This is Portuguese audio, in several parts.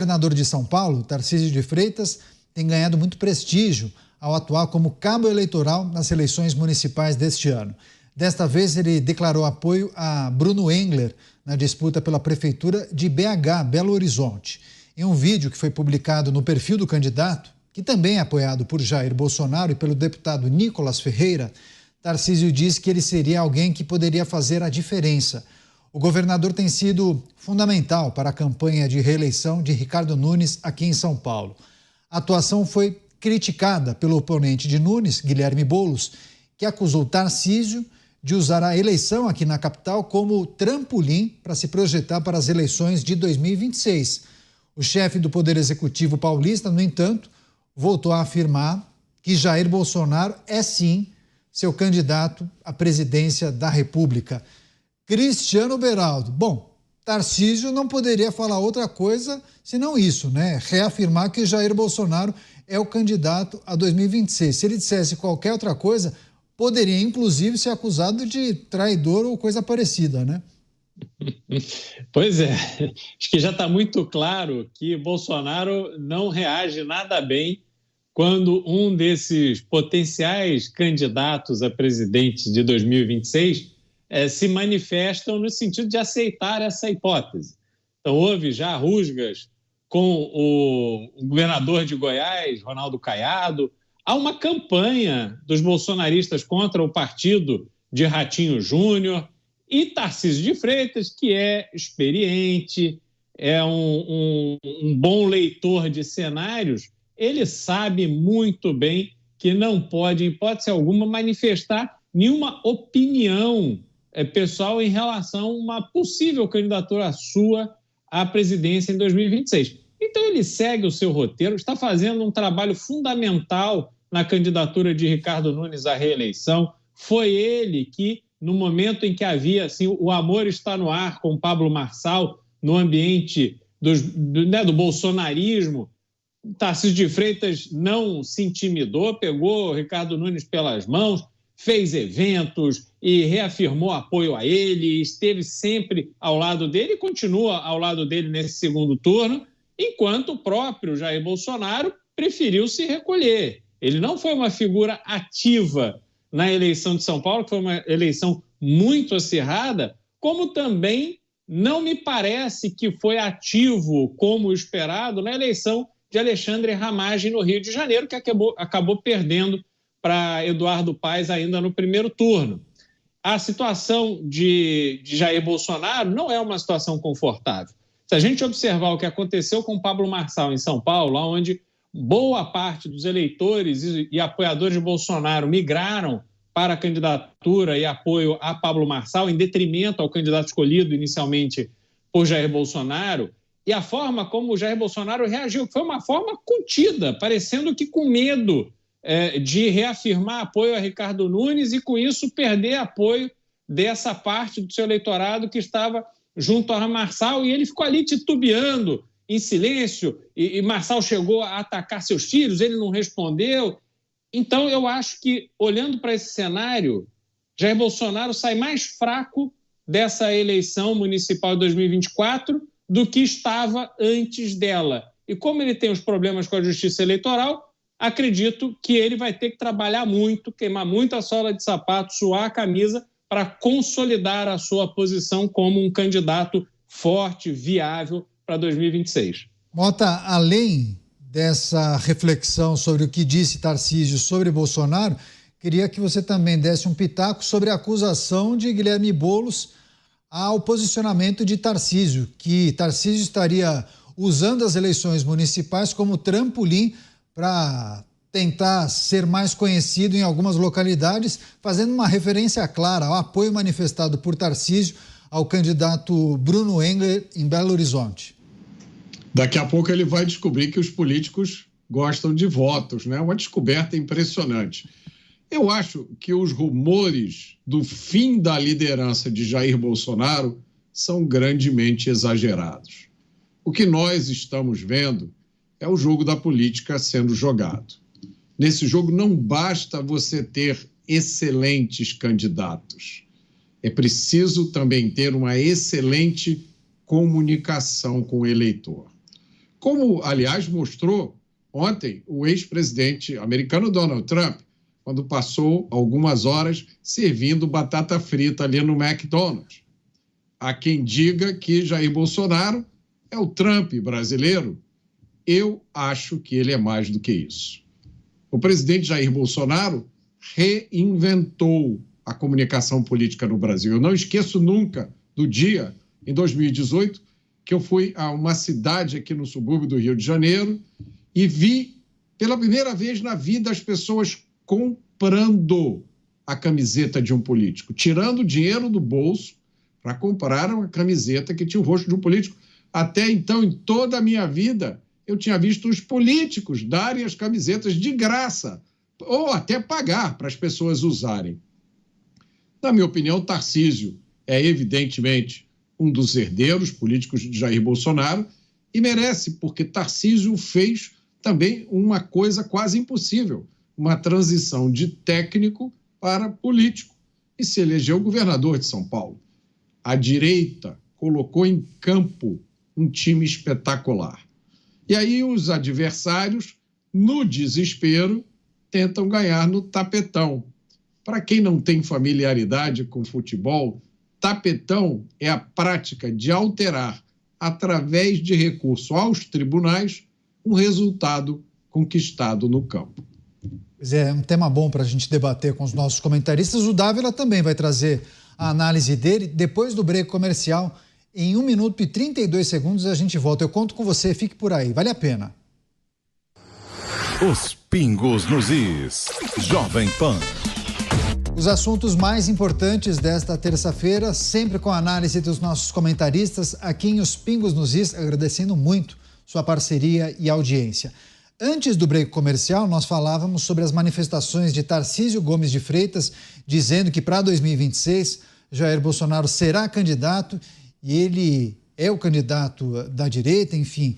O governador de São Paulo, Tarcísio de Freitas, tem ganhado muito prestígio ao atuar como cabo eleitoral nas eleições municipais deste ano. Desta vez, ele declarou apoio a Bruno Engler na disputa pela prefeitura de BH, Belo Horizonte. Em um vídeo que foi publicado no perfil do candidato, que também é apoiado por Jair Bolsonaro e pelo deputado Nicolas Ferreira, Tarcísio disse que ele seria alguém que poderia fazer a diferença. O governador tem sido fundamental para a campanha de reeleição de Ricardo Nunes aqui em São Paulo. A atuação foi criticada pelo oponente de Nunes, Guilherme Boulos, que acusou Tarcísio de usar a eleição aqui na capital como trampolim para se projetar para as eleições de 2026. O chefe do Poder Executivo paulista, no entanto, voltou a afirmar que Jair Bolsonaro é sim seu candidato à presidência da República. Cristiano Beraldo. Bom, Tarcísio não poderia falar outra coisa senão isso, né? Reafirmar que Jair Bolsonaro é o candidato a 2026. Se ele dissesse qualquer outra coisa, poderia inclusive ser acusado de traidor ou coisa parecida, né? Pois é, acho que já está muito claro que Bolsonaro não reage nada bem quando um desses potenciais candidatos a presidente de 2026 se manifestam no sentido de aceitar essa hipótese. Então, houve já rusgas com o governador de Goiás, Ronaldo Caiado. Há uma campanha dos bolsonaristas contra o partido de Ratinho Júnior e Tarcísio de Freitas, que é experiente, é um bom leitor de cenários. Ele sabe muito bem que não pode, em hipótese alguma, manifestar nenhuma opinião pessoal em relação a uma possível candidatura sua à presidência em 2026. Então ele segue o seu roteiro, está fazendo um trabalho fundamental na candidatura de Ricardo Nunes à reeleição. Foi ele que, no momento em que havia assim, o amor está no ar com Pablo Marçal, no ambiente do bolsonarismo, Tarcísio de Freitas não se intimidou, pegou Ricardo Nunes pelas mãos, fez eventos e reafirmou apoio a ele, esteve sempre ao lado dele e continua ao lado dele nesse segundo turno, enquanto o próprio Jair Bolsonaro preferiu se recolher. Ele não foi uma figura ativa na eleição de São Paulo, que foi uma eleição muito acirrada, como também não me parece que foi ativo, como esperado, na eleição de Alexandre Ramagem no Rio de Janeiro, que acabou perdendo para Eduardo Paes ainda no primeiro turno. A situação de Jair Bolsonaro não é uma situação confortável. Se a gente observar o que aconteceu com Pablo Marçal em São Paulo, onde boa parte dos eleitores e apoiadores de Bolsonaro migraram para a candidatura e apoio a Pablo Marçal, em detrimento ao candidato escolhido inicialmente por Jair Bolsonaro, e a forma como o Jair Bolsonaro reagiu, que foi uma forma contida, parecendo que com medo de reafirmar apoio a Ricardo Nunes e, com isso, perder apoio dessa parte do seu eleitorado que estava junto a Marçal, e ele ficou ali titubeando, em silêncio, e Marçal chegou a atacar seus filhos, ele não respondeu. Então, eu acho que, olhando para esse cenário, Jair Bolsonaro sai mais fraco dessa eleição municipal de 2024 do que estava antes dela. E como ele tem os problemas com a justiça eleitoral, acredito que ele vai ter que trabalhar muito, queimar muito a sola de sapato, suar a camisa para consolidar a sua posição como um candidato forte, viável para 2026. Mota, além dessa reflexão sobre o que disse Tarcísio sobre Bolsonaro, queria que você também desse um pitaco sobre a acusação de Guilherme Boulos ao posicionamento de Tarcísio, que Tarcísio estaria usando as eleições municipais como trampolim para tentar ser mais conhecido em algumas localidades, fazendo uma referência clara ao apoio manifestado por Tarcísio ao candidato Bruno Engler em Belo Horizonte. Daqui a pouco ele vai descobrir que os políticos gostam de votos, né? Uma descoberta impressionante. Eu acho que os rumores do fim da liderança de Jair Bolsonaro são grandemente exagerados. O que nós estamos vendo é o jogo da política sendo jogado. Nesse jogo não basta você ter excelentes candidatos. É preciso também ter uma excelente comunicação com o eleitor. Como, aliás, mostrou ontem o ex-presidente americano Donald Trump, quando passou algumas horas servindo batata frita ali no McDonald's. Há quem diga que Jair Bolsonaro é o Trump brasileiro. Eu acho que ele é mais do que isso. O presidente Jair Bolsonaro reinventou a comunicação política no Brasil. Eu não esqueço nunca do dia, em 2018, que eu fui a uma cidade aqui no subúrbio do Rio de Janeiro e vi, pela primeira vez na vida, as pessoas comprando a camiseta de um político, tirando dinheiro do bolso para comprar uma camiseta que tinha o rosto de um político. Até então, em toda a minha vida, eu tinha visto os políticos darem as camisetas de graça, ou até pagar para as pessoas usarem. Na minha opinião, Tarcísio é evidentemente um dos herdeiros políticos de Jair Bolsonaro e merece, porque Tarcísio fez também uma coisa quase impossível, uma transição de técnico para político e se elegeu governador de São Paulo. A direita colocou em campo um time espetacular. E aí os adversários, no desespero, tentam ganhar no tapetão. Para quem não tem familiaridade com futebol, tapetão é a prática de alterar, através de recurso aos tribunais, um resultado conquistado no campo. Pois é, um tema bom para a gente debater com os nossos comentaristas. O Dávila também vai trazer a análise dele depois do break comercial. Em 1 minuto e 32 segundos a gente volta. Eu conto com você, fique por aí, vale a pena. Os pingos nos is. Jovem Pan. Os assuntos mais importantes desta terça-feira, sempre com a análise dos nossos comentaristas aqui em Os Pingos nos Is, agradecendo muito sua parceria e audiência. Antes do break comercial, nós falávamos sobre as manifestações de Tarcísio Gomes de Freitas, dizendo que para 2026 Jair Bolsonaro será candidato e ele é o candidato da direita, enfim,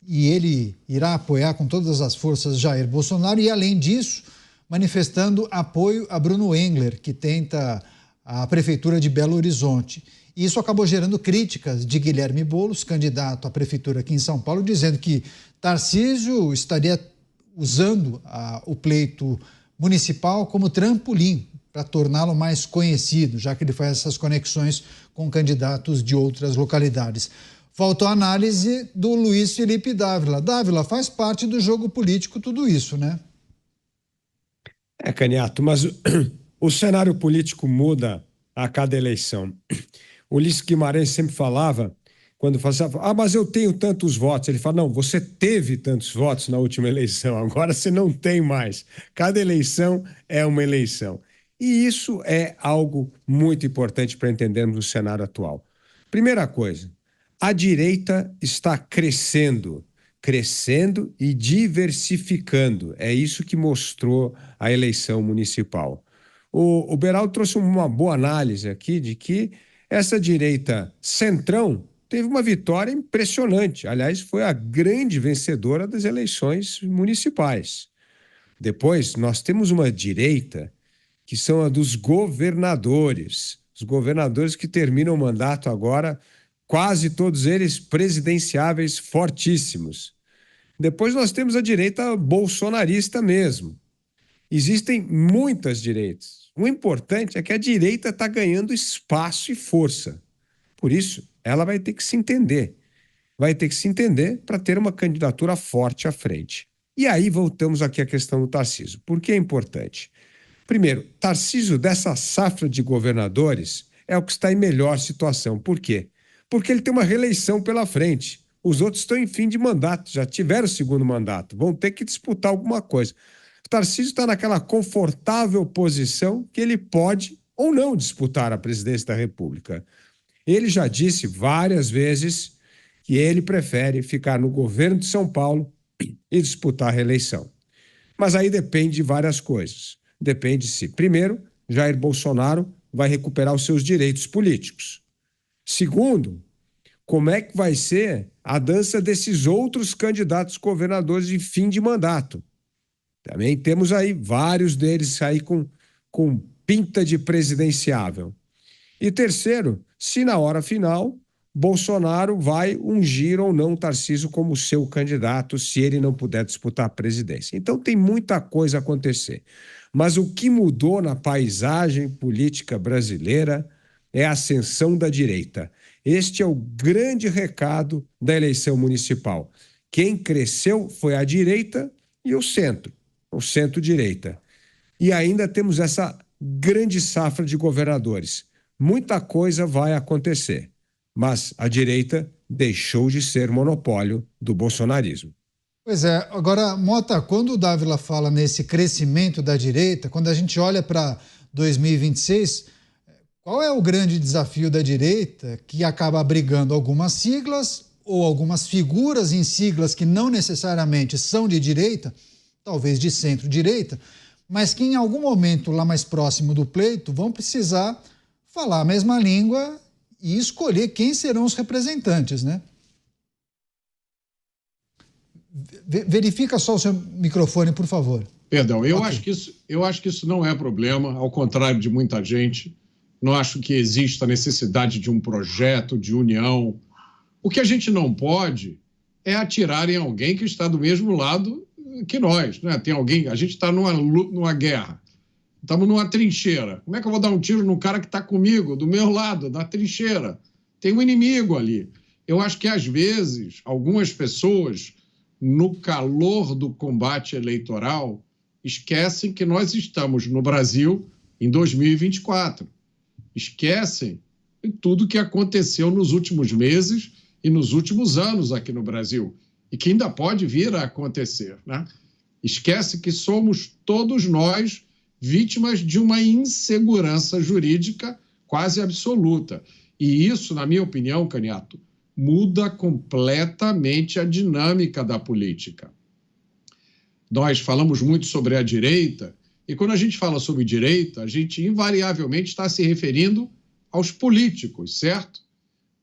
e ele irá apoiar com todas as forças Jair Bolsonaro e, além disso, manifestando apoio a Bruno Engler, que tenta a prefeitura de Belo Horizonte. Isso acabou gerando críticas de Guilherme Boulos, candidato à prefeitura aqui em São Paulo, dizendo que Tarcísio estaria usando o pleito municipal como trampolim para torná-lo mais conhecido, já que ele faz essas conexões com candidatos de outras localidades. Faltou a análise do Luiz Felipe Dávila. Dávila, faz parte do jogo político tudo isso, né? Caniato, mas o cenário político muda a cada eleição. O Ulisses Guimarães sempre falava, quando falava, mas eu tenho tantos votos. Ele fala, não, você teve tantos votos na última eleição, agora você não tem mais. Cada eleição é uma eleição. E isso é algo muito importante para entendermos o cenário atual. Primeira coisa, a direita está crescendo e diversificando. É isso que mostrou a eleição municipal. O Beraldo trouxe uma boa análise aqui de que essa direita centrão teve uma vitória impressionante. Aliás, foi a grande vencedora das eleições municipais. Depois, nós temos uma direita que são a dos governadores. Os governadores que terminam o mandato agora, quase todos eles presidenciáveis fortíssimos. Depois nós temos a direita bolsonarista mesmo. Existem muitas direitas. O importante é que a direita está ganhando espaço e força. Por isso, ela vai ter que se entender. Vai ter que se entender para ter uma candidatura forte à frente. E aí voltamos aqui à questão do Tarcísio. Por que é importante? Primeiro, Tarcísio, dessa safra de governadores, é o que está em melhor situação. Por quê? Porque ele tem uma reeleição pela frente. Os outros estão em fim de mandato, já tiveram o segundo mandato, vão ter que disputar alguma coisa. O Tarcísio está naquela confortável posição que ele pode ou não disputar a presidência da República. Ele já disse várias vezes que ele prefere ficar no governo de São Paulo e disputar a reeleição. Mas aí depende de várias coisas. Depende se, primeiro, Jair Bolsonaro vai recuperar os seus direitos políticos. Segundo, como é que vai ser a dança desses outros candidatos governadores de fim de mandato? Também temos aí vários deles aí com pinta de presidenciável. E terceiro, se na hora final Bolsonaro vai ungir ou não Tarcísio como seu candidato se ele não puder disputar a presidência. Então tem muita coisa a acontecer. Mas o que mudou na paisagem política brasileira é a ascensão da direita. Este é o grande recado da eleição municipal. Quem cresceu foi a direita e o centro-direita. E ainda temos essa grande safra de governadores. Muita coisa vai acontecer, mas a direita deixou de ser monopólio do bolsonarismo. Pois é, agora, Mota, quando o Dávila fala nesse crescimento da direita, quando a gente olha para 2026, qual é o grande desafio da direita que acaba abrigando algumas siglas ou algumas figuras em siglas que não necessariamente são de direita, talvez de centro-direita, mas que em algum momento lá mais próximo do pleito vão precisar falar a mesma língua e escolher quem serão os representantes, né? Verifica só o seu microfone, por favor. Perdão, eu acho que isso não é problema, ao contrário de muita gente. Não acho que exista necessidade de um projeto de união. O que a gente não pode é atirar em alguém que está do mesmo lado que nós, né? Tem alguém, a gente está numa guerra, estamos numa trincheira. Como é que eu vou dar um tiro no cara que está comigo, do meu lado, na trincheira? Tem um inimigo ali. Eu acho que, às vezes, algumas pessoas, no calor do combate eleitoral, esquecem que nós estamos no Brasil em 2024. Esquecem de tudo que aconteceu nos últimos meses e nos últimos anos aqui no Brasil e que ainda pode vir a acontecer, né? Esquece que somos todos nós vítimas de uma insegurança jurídica quase absoluta. E isso, na minha opinião, Caniato, muda completamente a dinâmica da política. Nós falamos muito sobre a direita, e quando a gente fala sobre direita, a gente invariavelmente está se referindo aos políticos, certo?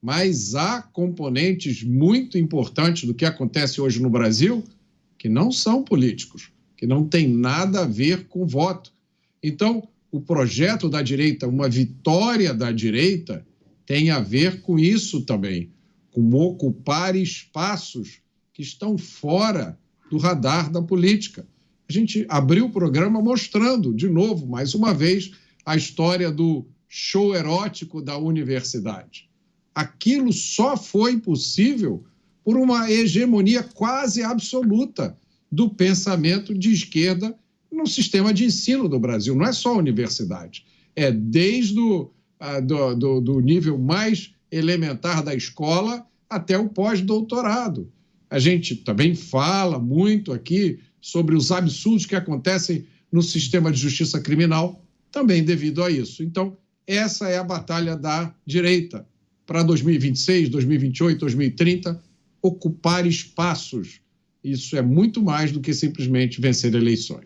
Mas há componentes muito importantes do que acontece hoje no Brasil que não são políticos, que não tem nada a ver com voto. Então, o projeto da direita, uma vitória da direita, tem a ver com isso também, com ocupar espaços que estão fora do radar da política. A gente abriu o programa mostrando, de novo, mais uma vez, a história do show erótico da universidade. Aquilo só foi possível por uma hegemonia quase absoluta do pensamento de esquerda no sistema de ensino do Brasil. Não é só a universidade, é desde do nível mais elementar da escola até o pós-doutorado. A gente também fala muito aqui sobre os absurdos que acontecem no sistema de justiça criminal, também devido a isso. Então, essa é a batalha da direita para 2026, 2028, 2030, ocupar espaços. Isso é muito mais do que simplesmente vencer eleições.